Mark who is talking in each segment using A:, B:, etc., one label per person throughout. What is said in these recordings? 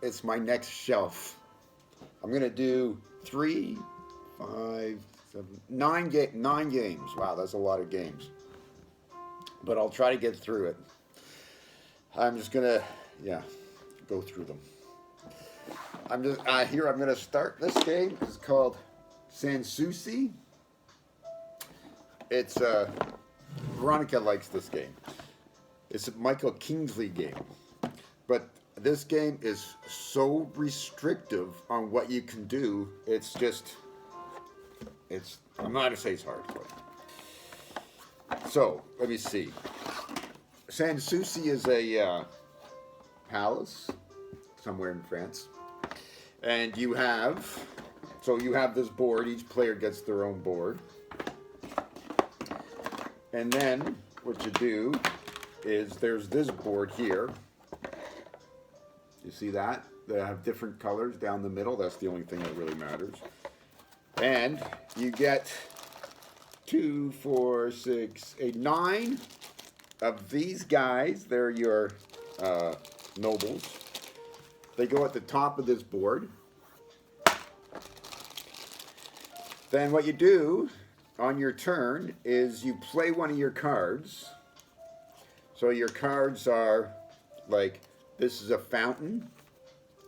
A: it's my next shelf. I'm gonna do 3, 5, 7, 9 games. Wow, that's a lot of games. But I'll try to get through it. I'm just gonna, yeah, go through them. I'm just here. I'm gonna start this game. It's called Sanssouci. It's Veronica likes this game. It's a Michael Kingsley game, but this game is so restrictive on what you can do. It's just, I'm not gonna say it's hard to play. So let me see. Sanssouci is a palace somewhere in France, and you have this board. Each player gets their own board, and then what you do is there's this board here. You see that? They have different colors down the middle. That's the only thing that really matters. And you get 2, 4, 6, 8, 9 of these guys. They're your nobles. They go at the top of this board. Then what you do on your turn is you play one of your cards. So your cards are like, this is a fountain,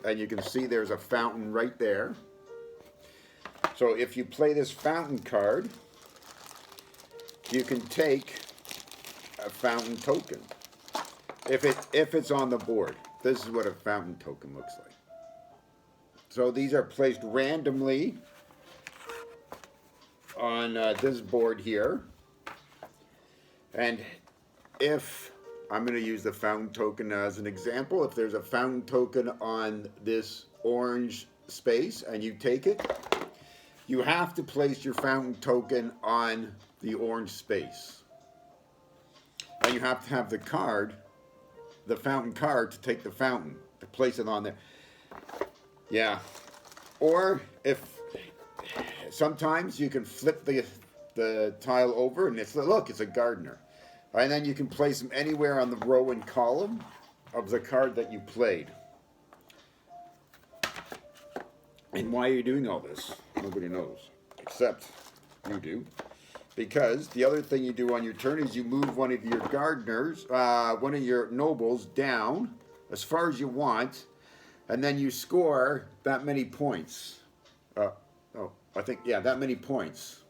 A: and you can see there's a fountain right there. So if you play this fountain card, you can take a fountain token. If it's on the board, this is what a fountain token looks like. So these are placed randomly on this board here. And if, I'm going to use the fountain token as an example, if there's a fountain token on this orange space and you take it, you have to place your fountain token on the orange space. And you have to have the card, the fountain card, to take the fountain, to place it on there. Yeah. Or if sometimes you can flip the tile over and look, it's a gardener. And then you can place them anywhere on the row and column of the card that you played. And why are you doing all this? Nobody knows, except you do. Because the other thing you do on your turn is you move one of your gardeners, one of your nobles down as far as you want, and then you score that many points. That many points.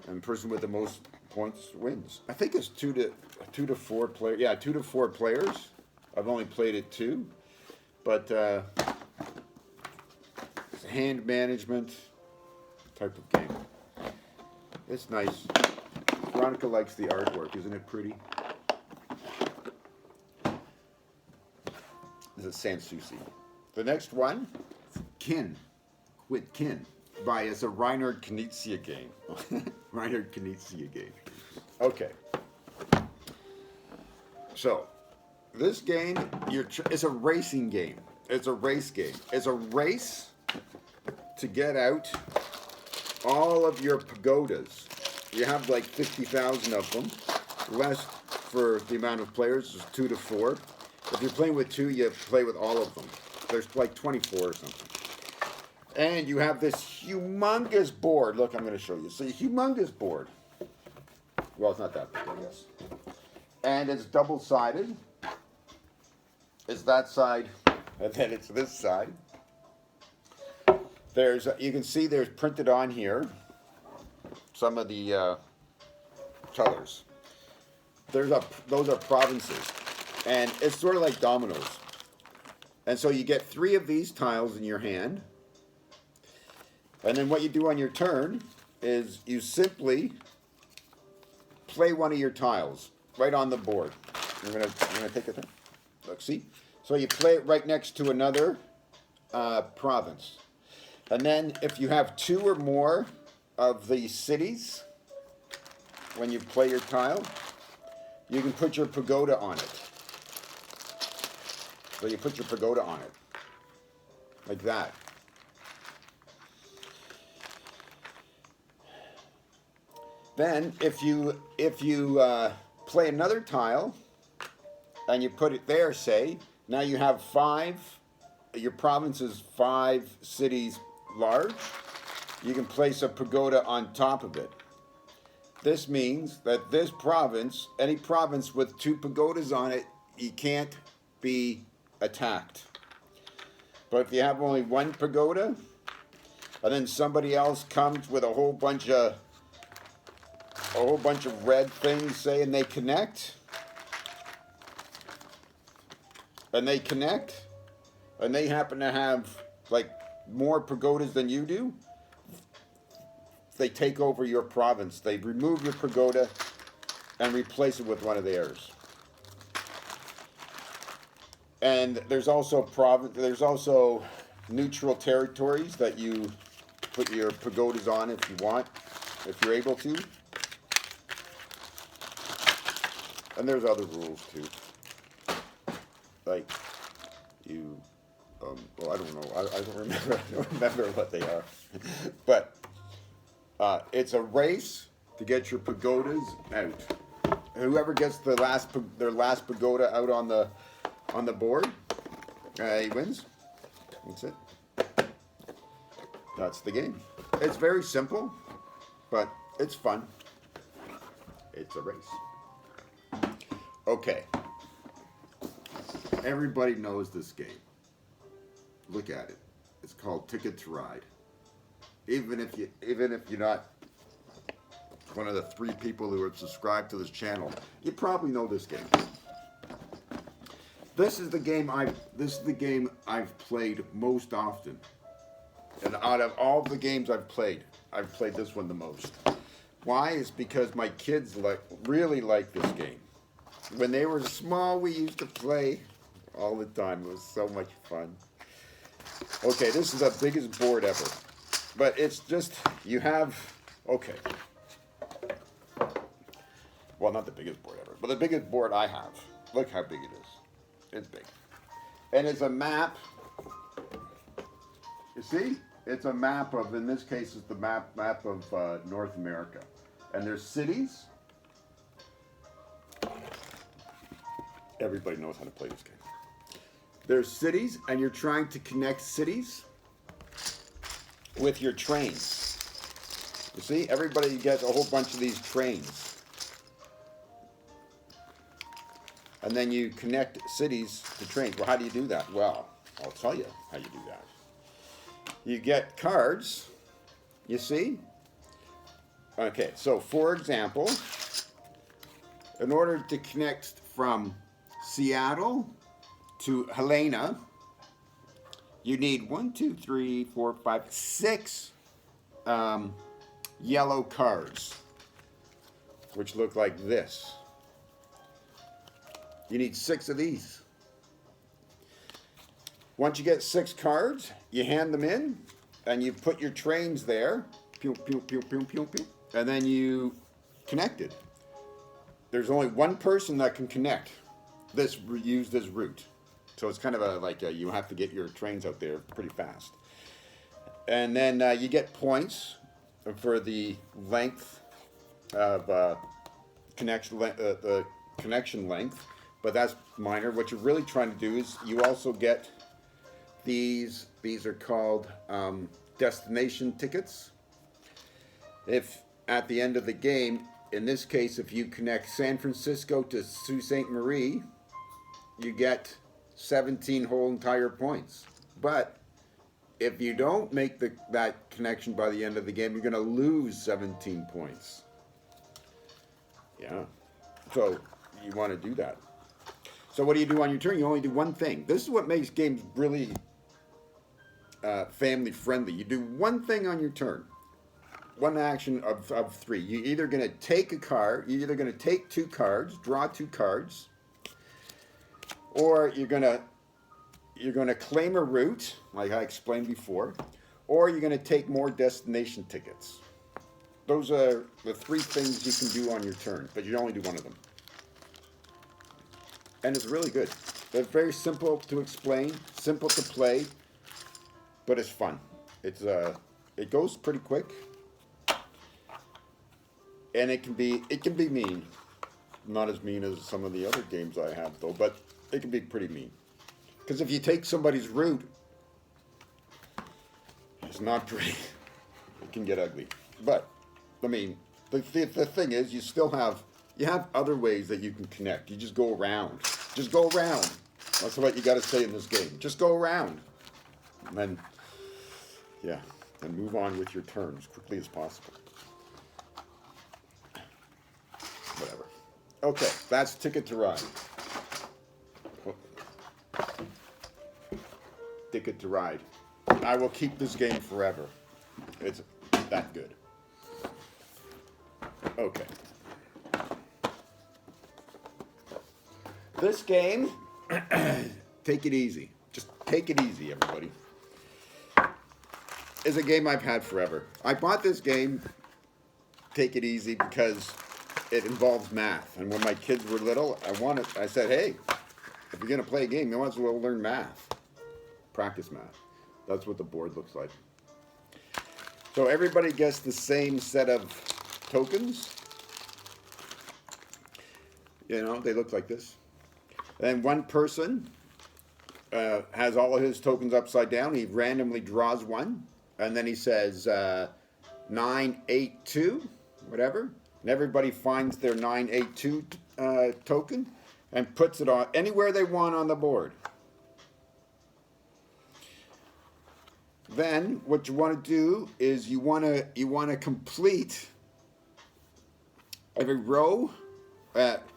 A: And the person with the most points wins. I think it's 2 to 4 players. Yeah, 2 to 4 players. I've only played it 2, but it's a hand management type of game. It's nice. Veronica likes the artwork. Isn't it pretty? This is Sanssouci. The next one, Kin. It's a Reinhard Knizia game. Reinhard Knizia game. Okay. So, this game, it's a racing game. It's a race game. It's a race to get out all of your pagodas. You have like 50,000 of them. Less for the amount of players is 2 to 4. If you're playing with 2, you play with all of them. There's like 24 or something. And you have this humongous board. Look, I'm going to show you. So, a humongous board. Well, it's not that big, I guess. And it's double-sided. It's that side, and then it's this side. You can see there's printed on here some of the colors. Those are provinces. And it's sort of like dominoes. And so you get 3 of these tiles in your hand. And then what you do on your turn is you simply play one of your tiles right on the board. I'm gonna take it there. Look, see? So you play it right next to another province. And then if you have 2 or more of the cities, when you play your tile, you can put your pagoda on it. So you put your pagoda on it. Like that. Then, if you play another tile, and you put it there, say, Now you have 5, your province is 5 cities large. You can place a pagoda on top of it. This means that this province, any province with 2 pagodas on it, you can't be attacked. But if you have only 1 pagoda, and then somebody else comes with a whole bunch of red things, say, and they connect, and they happen to have like more pagodas than you do, they take over your province. They remove your pagoda and replace it with one of theirs. And there's also neutral territories that you put your pagodas on if you want, if you're able to. And there's other rules too. Like you, well, I don't know. I don't remember. I don't remember what they are. But it's a race to get your pagodas out. Whoever gets their last pagoda out on the board, he wins. That's it. That's the game. It's very simple, but it's fun. It's a race. Okay. Everybody knows this game. Look at it. It's called Ticket to Ride. Even if you're not one of the 3 people who are subscribed to this channel, you probably know this game. This is the game I've played most often. And out of all the games I've played this one the most. Why? It's because my kids really like this game. When they were small, we used to play all the time. It was so much fun. Okay, this is the biggest board ever. But it's just, you have, okay. Well, not the biggest board ever, but the biggest board I have. Look how big it is. It's big. And it's a map. You see? It's a map of, in this case, it's the map of North America. And there's cities. Everybody knows how to play this game. There's cities, and you're trying to connect cities with your trains. You see? Everybody gets a whole bunch of these trains. And then you connect cities to trains. Well, how do you do that? Well, I'll tell you how you do that. You get cards, you see? Okay, so for example, in order to connect from Seattle to Helena, you need 6 yellow cards, which look like this. You need 6 of these. Once you get 6 cards, you hand them in, and you put your trains there, pew, pew, pew, pew, pew, pew, and then you connect it. There's only one person that can connect use this route. So it's kind of you have to get your trains out there pretty fast. And then you get points for the length of connection length, but that's minor. What you're really trying to do is you also get these are called destination tickets. If at the end of the game, in this case, if you connect San Francisco to Sault Ste. Marie, you get 17 whole entire points. But if you don't make that connection by the end of the game, you're going to lose 17 points. Yeah. So you want to do that. So what do you do on your turn? You only do one thing. This is what makes games really family friendly. You do one thing on your turn. One action of 3. You're either going to take a card, you're either going to take 2 cards, draw 2 cards, or you're going to claim a route, like I explained before, or you're going to take more destination tickets. Those are the 3 things you can do on your turn, but you only do one of them. And it's really good. They're very simple to explain, simple to play, but it's fun. It goes pretty quick, and it can be mean. Not as mean as some of the other games I have though, but it can be pretty mean. Because if you take somebody's root, it's not pretty. It can get ugly. But, I mean, the thing is, you have other ways that you can connect. You just go around. Just go around. That's what you got to say in this game. Just go around. And then, yeah, and move on with your turn as quickly as possible. Whatever. Okay, that's Ticket to Ride. Ticket to Ride. I will keep this game forever. It's that good. Okay. This game, take it easy. Just take it easy, everybody. Is a game I've had forever. I bought this game, Take It Easy, because it involves math. And when my kids were little, I said, hey, if you're going to play a game, you might as well learn math. Practice math. That's what the board looks like. So everybody gets the same set of tokens. You know, they look like this. And one person has all of his tokens upside down. He randomly draws one. And then he says 982, whatever. And everybody finds their 982 token and puts it on anywhere they want on the board. Then what you want to do is you want to complete every row,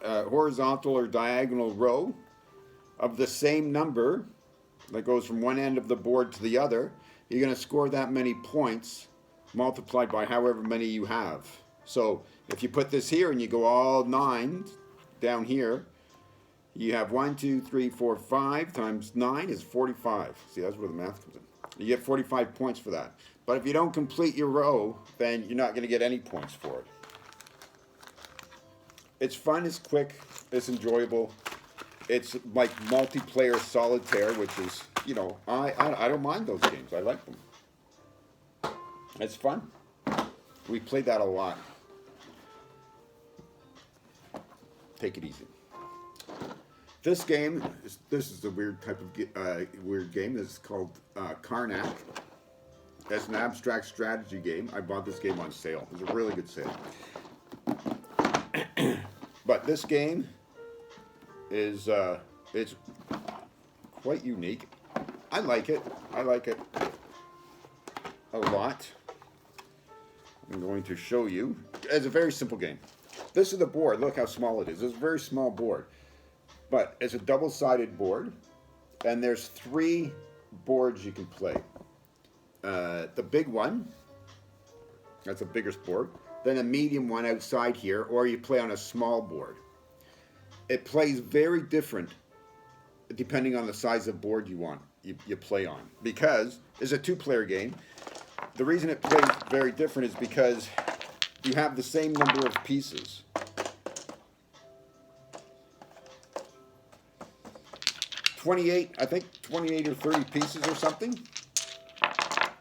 A: horizontal or diagonal row of the same number that goes from one end of the board to the other. You're going to score that many points multiplied by however many you have. So if you put this here and you go all 9 down here, you have 1, 2, 3, 4, 5 times 9 is 45. See, that's where the math comes in. You get 45 points for that. But if you don't complete your row, then you're not going to get any points for it. It's fun, it's quick, it's enjoyable. It's like multiplayer solitaire, which is, you know, I don't mind those games. I like them. It's fun. We played that a lot. Take it easy. This game, this is a weird type of weird game. This is called Cardac. It's an abstract strategy game. I bought this game on sale. It was a really good sale. But this game is it's quite unique. I like it. I like it a lot. I'm going to show you. It's a very simple game. This is the board. Look how small it is. It's a very small board. But it's a double-sided board, and there's 3 boards you can play. The big one, that's the biggest board. Then a medium one outside here, or you play on a small board. It plays very different depending on the size of board you play on. Because it's a 2-player game. The reason it plays very different is because you have the same number of pieces. I think 28 or 30 pieces or something.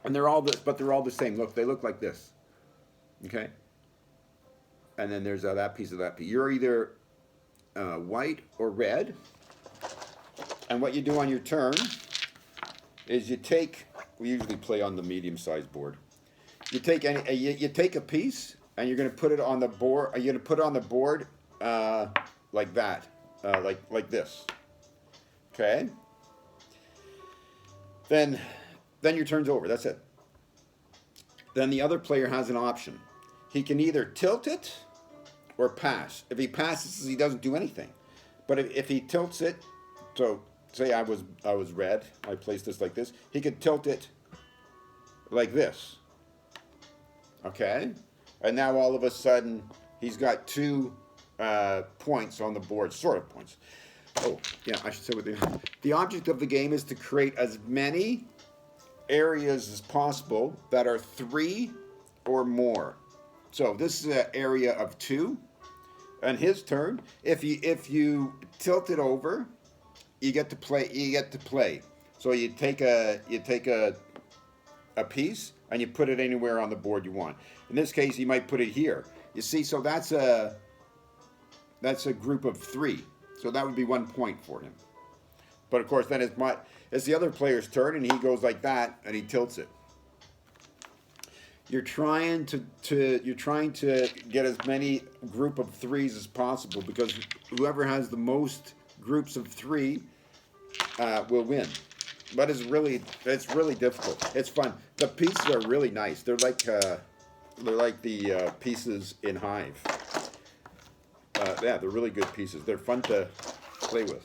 A: And they're all the same. Look, they look like this. Okay? And then there's that piece of that piece. You're either white or red. And what you do on your turn is we usually play on the medium-sized board. You take a piece and you're going to put it on the board. You're going to put it on the board like that, like this. Okay. Then your turn's over. That's it. Then the other player has an option. He can either tilt it or pass. If he passes, he doesn't do anything. But if he tilts it, so say I was red, I placed this like this. He could tilt it like this. Okay. And now all of a sudden he's got 2 points on the board, sort of points. Oh, yeah, I should say what the object of the game is to create as many areas as possible that are 3 or more. So this is an area of 2. And his turn, if you tilt it over, you get to play. So you take a piece and you put it anywhere on the board you want. In this case, you might put it here. You see, so that's a group of 3. So that would be 1 point for him. But of course, then it's the other player's turn, and he goes like that, and he tilts it. You're trying to get as many group of threes as possible, because whoever has the most groups of three will win. But it's really difficult. It's fun. The pieces are really nice. They're like the pieces in Hive. Yeah, they're really good pieces. They're fun to play with.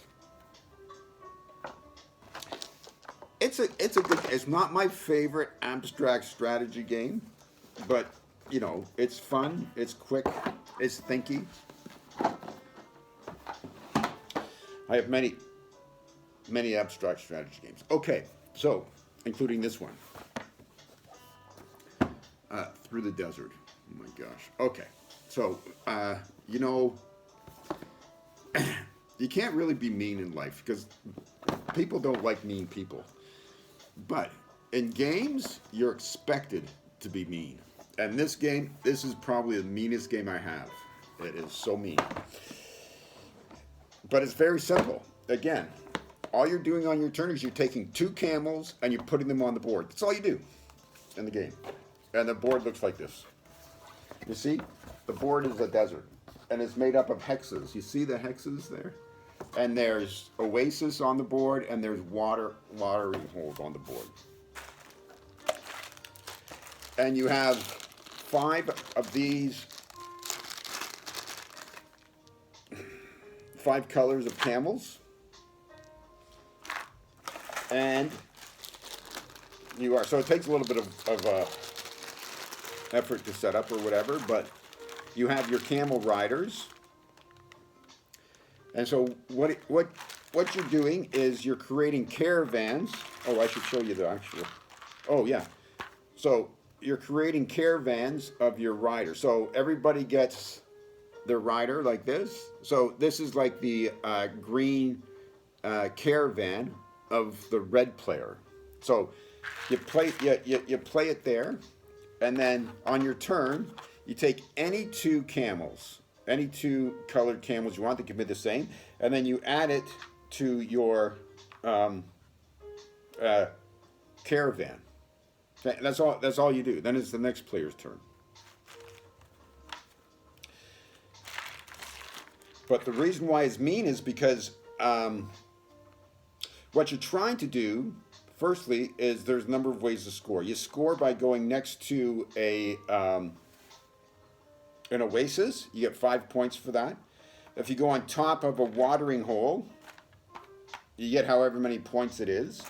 A: It's a good. It's not my favorite abstract strategy game, but you know, it's fun. It's quick. It's thinky. I have many abstract strategy games. Okay, so including this one, Through the Desert. Oh my gosh. Okay, so you know, you can't really be mean in life because people don't like mean people. But in games, you're expected to be mean. And this game, this is probably the meanest game I have. It is so mean. But it's very simple. Again, all you're doing on your turn is you're taking 2 camels and you're putting them on the board. That's all you do in the game. And the board looks like this. You see? The board is a desert. And it's made up of hexes. You see the hexes there? And there's oasis on the board, and there's watering holes on the board. And you have 5 of these 5 colors of camels. And so it takes a little bit of effort to set up or whatever, but you have your camel riders. And so what you're doing is you're creating caravans. Oh, I should show you the actual. Oh, yeah. So you're creating caravans of your rider. So everybody gets their rider like this. So this is like the green caravan of the red player. So you play it there, and then on your turn, you take any 2 camels. Any 2 colored camels you want, they can be the same, and then you add it to your caravan. That's all you do. Then it's the next player's turn. But the reason why it's mean is because what you're trying to do, firstly, is there's a number of ways to score. You score by going next to an oasis. You get 5 points for that. If you go on top of a watering hole, you get however many points it is.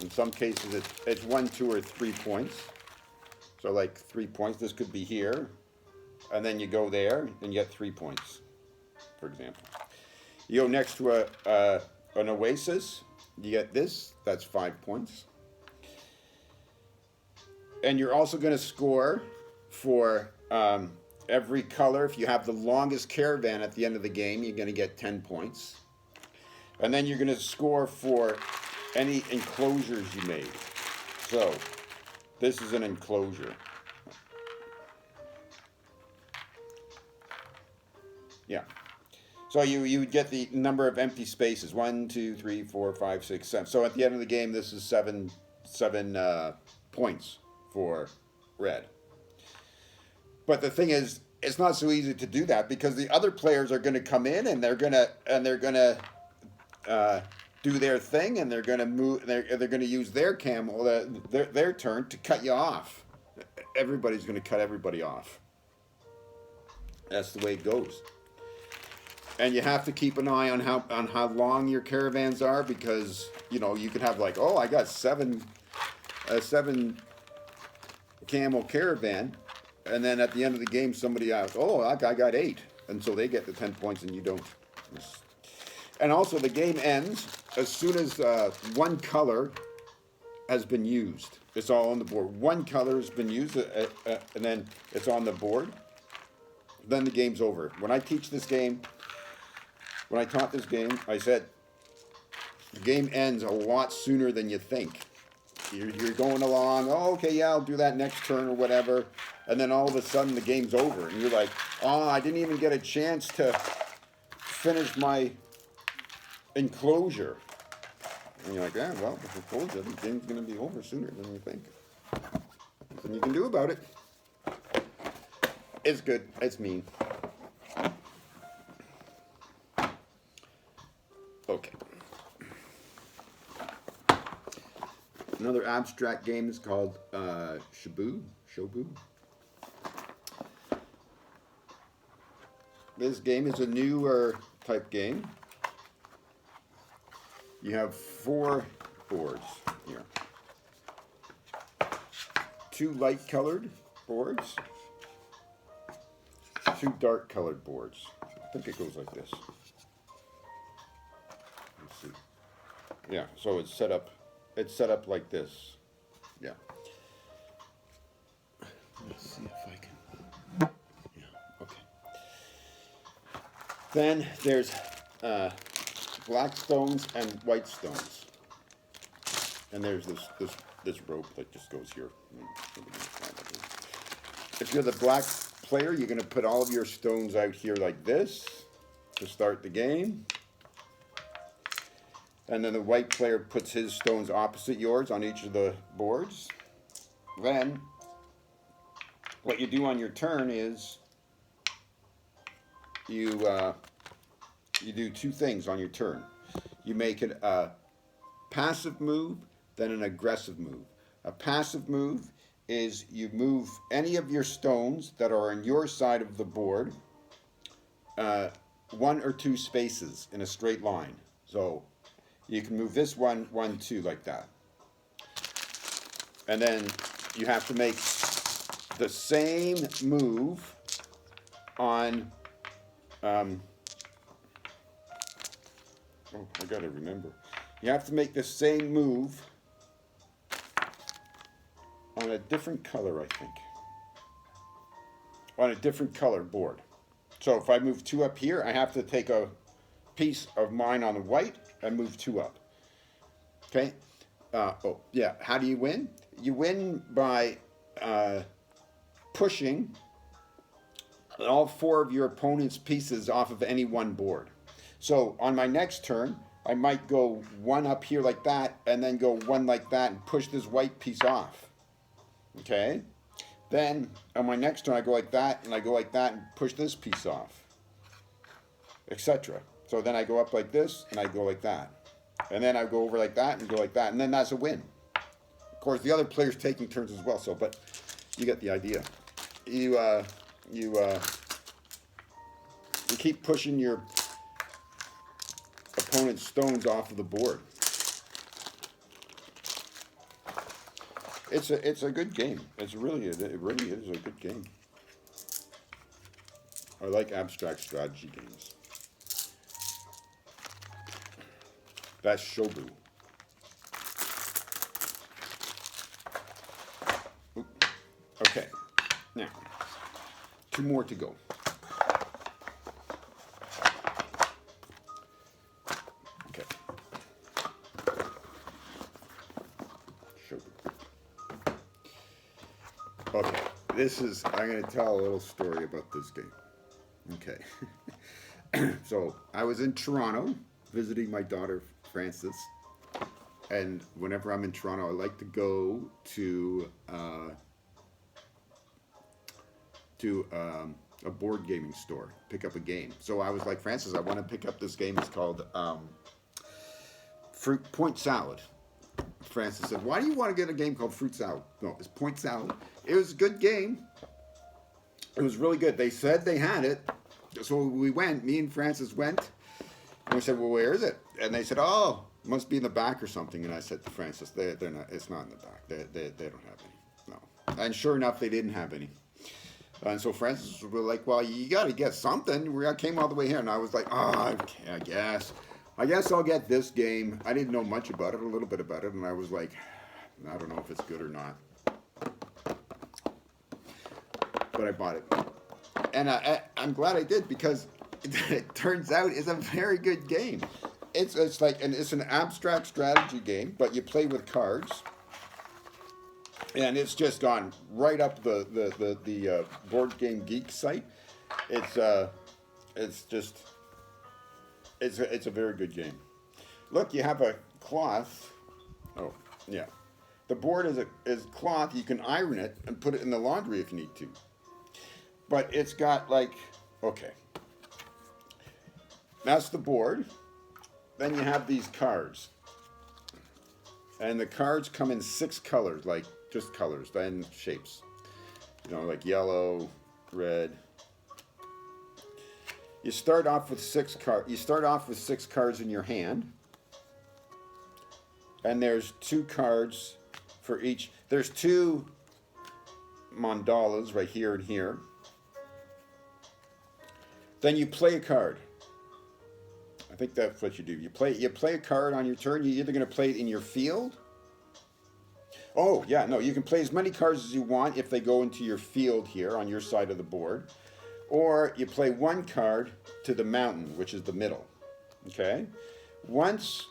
A: In some cases, it's 1, 2, or 3 points. So like 3 points. This could be here, and then you go there, and you get 3 points, for example. You go next to an oasis. You get this. That's 5 points. And you're also going to score for every color. If you have the longest caravan at the end of the game, you're going to get 10 points. And then you're going to score for any enclosures you made. So this is an enclosure. Yeah. So you would get the number of empty spaces. 1, 2, 3, 4, 5, 6, 7. So at the end of the game, this is seven points for red. But the thing is, it's not so easy to do that because the other players are going to come in and they're going to do their thing, and they're going to move. They're going to use their camel, their turn to cut you off. Everybody's going to cut everybody off. That's the way it goes. And you have to keep an eye on how long your caravans are, because you know you could have like, oh, I got 7 camel caravan, and then at the end of the game somebody asks, oh, I got 8, and so they get the 10 points and you don't. And also the game ends as soon as 1 color has been used. It's all on the board. 1 color has been used, and then it's on the board. Then the game's over. When I taught this game, I said the game ends a lot sooner than you think. You're going along, oh, okay, yeah, I'll do that next turn or whatever, and then all of a sudden the game's over, and you're like, oh, I didn't even get a chance to finish my enclosure. And you're like, yeah, well, if it closes, the game's going to be over sooner than you think. Nothing you can do about it. It's good. It's mean. Okay. Another abstract game is called Shobu. This game is a newer type game. You have 4 boards here. 2 light colored boards. 2 dark colored boards. I think it goes like this. Let's see. Yeah, so it's set up like this. Yeah. Let's see if I can. Yeah, okay. Then there's black stones and white stones. And there's this rope that just goes here. If you're the black player, you're going to put all of your stones out here like this to start the game. And then the white player puts his stones opposite yours on each of the boards. Then, what you do on your turn is you do 2 things on your turn. You make it a passive move, then an aggressive move. A passive move is you move any of your stones that are on your side of the board 1 or 2 spaces in a straight line. So you can move this 1, 1, 2 like that. And then you have to make the same move on oh, I gotta remember. You have to make the same move on a different color, I think. On a different color board. So if I move 2 up here, I have to take a piece of mine on the white and move 2 up. Okay? Oh, yeah. How do you win? You win by pushing all 4 of your opponent's pieces off of any one board. So on my next turn, I might go 1 up here like that, and then go 1 like that and push this white piece off. Okay? Then on my next turn, I go like that, and I go like that and push this piece off, etc. So then I go up like this, and I go like that. And then I go over like that and go like that, and then that's a win. Of course, the other player's taking turns as well, so, but you get the idea. You keep pushing your opponent's stones off of the board. It's a good game. It really is a good game. I like abstract strategy games. That's Shobu. Okay, now 2 more to go. Okay. Shobu. Okay, I'm going to tell a little story about this game. Okay. So, I was in Toronto visiting my daughter, Frances. And whenever I'm in Toronto, I like to go to a board gaming store, pick up a game. So I was like, Frances, I want to pick up this game. It's called Fruit Point Salad. Frances said, why do you want to get a game called Fruit Salad? No, it's Point Salad. It was a good game. It was really good. They said they had it. So we went, me and Frances went, and we said, well, where is it? And they said, oh, it must be in the back or something. And I said to Frances, they're not, it's not in the back. They don't have any. No. And sure enough, they didn't have any. And so Frances was like, well, you got to get something. I came all the way here, and I was like, oh, okay, I guess I'll get this game. I didn't know much about it, a little bit about it, and I was like, I don't know if it's good or not. But I bought it. And I'm glad I did, because it turns out it's a very good game. It's an abstract strategy game, but you play with cards. And it's just gone right up the Board Game Geek site. It's a very good game. Look, you have a cloth. Oh, yeah. The board is cloth. You can iron it and put it in the laundry if you need to. But it's got like, okay. That's the board. Then you have these cards. And the cards come in 6 colors, like just colors, then shapes. You know, like yellow, red. You start off with 6 cards. You start off with 6 cards in your hand. And there's 2 cards for each. There's 2 mandalas right here and here. Then you play a card. I think that's what you do. You play a card on your turn. You're either going to play it in your field. Oh, yeah, no, you can play as many cards as you want if they go into your field here on your side of the board. Or you play 1 card to the mountain, which is the middle. Okay? Once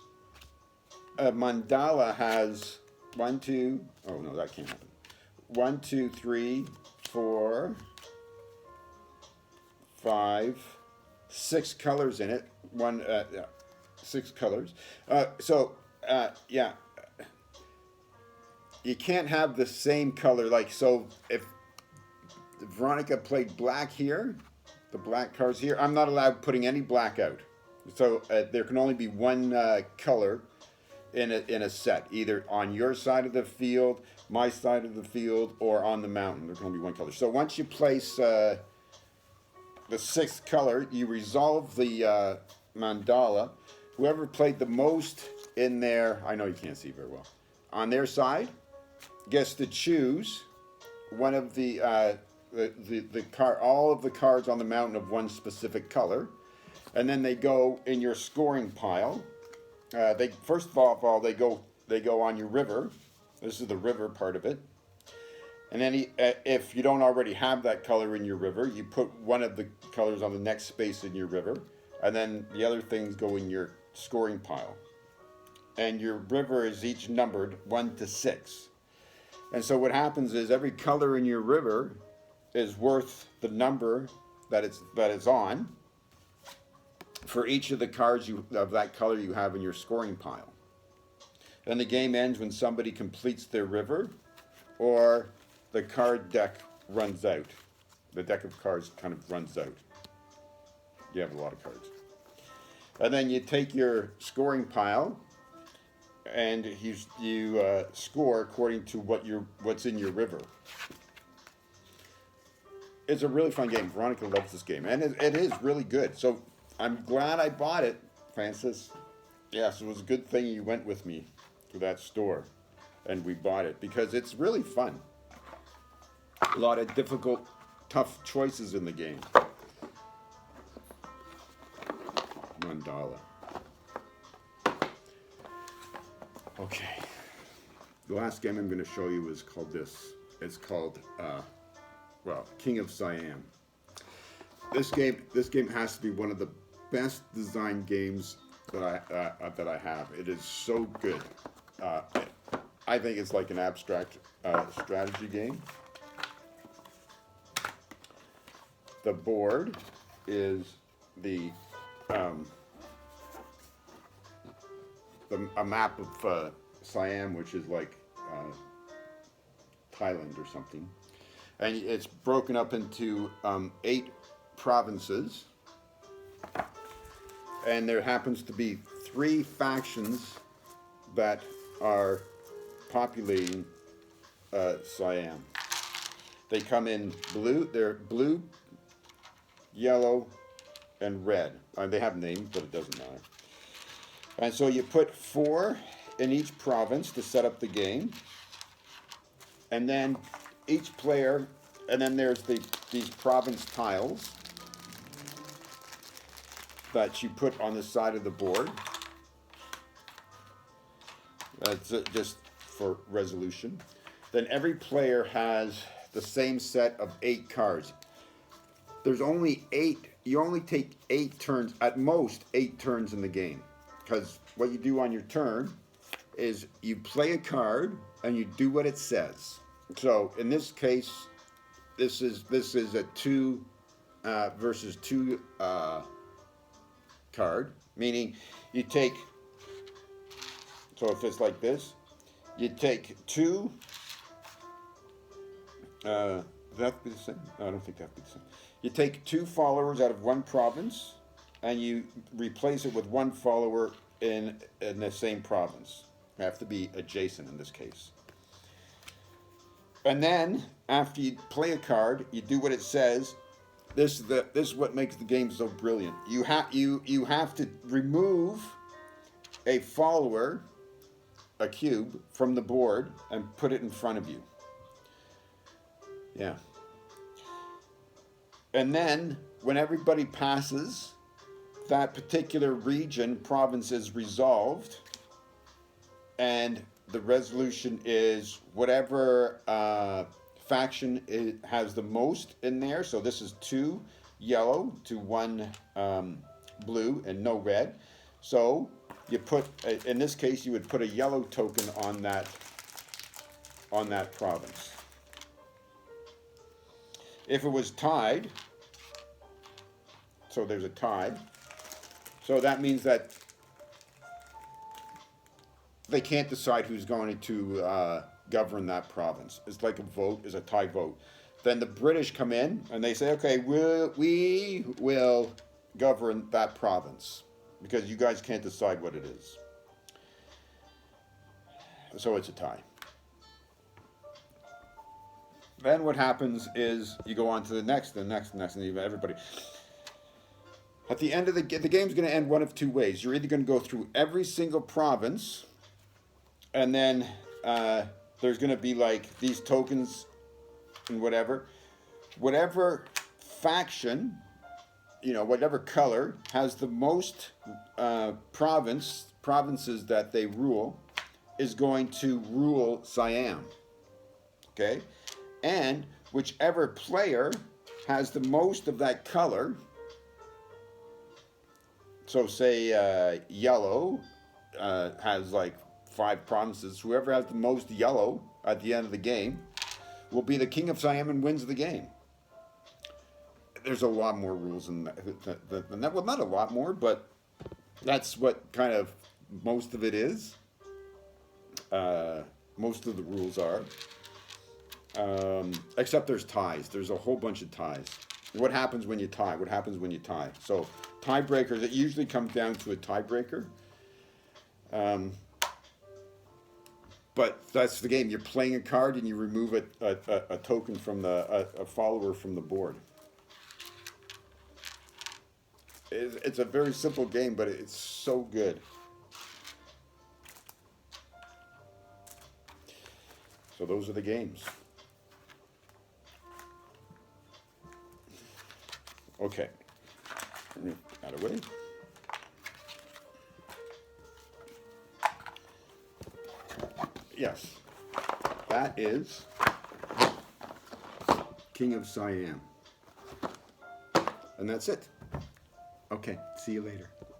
A: a mandala has 1, 2, oh no, that can't happen. 1, 2, 3, 4, 5, 6 colors in it. 6 colors. Yeah. You can't have the same color. Like, so if Veronica played black here, the black cards here, I'm not allowed putting any black out. So there can only be 1 color in a set, either on your side of the field, my side of the field, or on the mountain. There's only 1 color. So once you place the 6th color, you resolve the mandala. Whoever played the most in there, I know you can't see very well, on their side, gets to choose one of the all of the cards on the mountain of 1 specific color, and then they go in your scoring pile. They first of all they go on your river. This is the river part of it. And then if you don't already have that color in your river, you put one of the colors on the next space in your river, and then the other things go in your scoring pile. And your river is each numbered 1 to 6. And so what happens is every color in your river is worth the number that it's on for each of the cards of that color you have in your scoring pile. And the game ends when somebody completes their river or the card deck runs out. The deck of cards kind of runs out. You have a lot of cards. And then you take your scoring pile and you score according to what's in your river. It's a really fun game. Veronica loves this game, and it is really good. So I'm glad I bought it, Francis. Yes, it was a good thing you went with me to that store, and we bought it because it's really fun. A lot of difficult, tough choices in the game. Mandala. Okay. The last game I'm going to show you is called this. It's called, King of Siam. This game has to be one of the best designed games that I have. It is so good. I think it's like an abstract strategy game. The board is a map of Siam, which is like Thailand or something, and it's broken up into 8 provinces, and there happens to be 3 factions that are populating Siam. They come in blue. They're blue, yellow, and red. They have names, but it doesn't matter. And so you put 4 in each province to set up the game. And then each player, and then there's these province tiles that you put on the side of the board. That's just for resolution. Then every player has the same set of 8 cards. There's only 8, you only take 8 turns, at most 8 turns in the game. Because what you do on your turn is you play a card and you do what it says. So in this case, this is a 2 versus 2 card, meaning you take So if it's like this, you take two. Does that have to be the same? No, I don't think that have to be the same. You take two followers out of one province, and you replace it with one follower in the same province. They have to be adjacent in this case. And then after you play a card, you do what it says. This is what makes the game so brilliant. You have to remove a follower, a cube, from the board and put it in front of you. Yeah. And then when everybody passes, that particular region, province is resolved, and the resolution is whatever faction has the most in there. So this is 2 yellow to 1 blue and no red. So you put, in this case, you would put a yellow token on that province. If it was tied, so there's a tie, so that means that they can't decide who's going to govern that province. It's like a vote, is a tie vote. Then the British come in and they say, okay, we will govern that province because you guys can't decide what it is. So it's a tie. Then what happens is you go on to the next, and everybody. At the end of the game's going to end one of two ways. You're either going to go through every single province, and then there's going to be like these tokens and whatever faction, whatever color has the most provinces that they rule is going to rule Siam. Okay? And whichever player has the most of that color, so say yellow has like 5 provinces, whoever has the most yellow at the end of the game will be the king of Siam and wins the game. There's a lot more rules than that. Well, not a lot more, but that's what kind of most of it is. Most of the rules are. Except there's ties. There's a whole bunch of ties. What happens when you tie? So tiebreakers, it usually comes down to a tiebreaker. But that's the game. You're playing a card and you remove a token from a follower from the board. It's a very simple game, but it's so good. So those are the games. Okay, move that away. Yes, that is King of Siam. And that's it. Okay, see you later.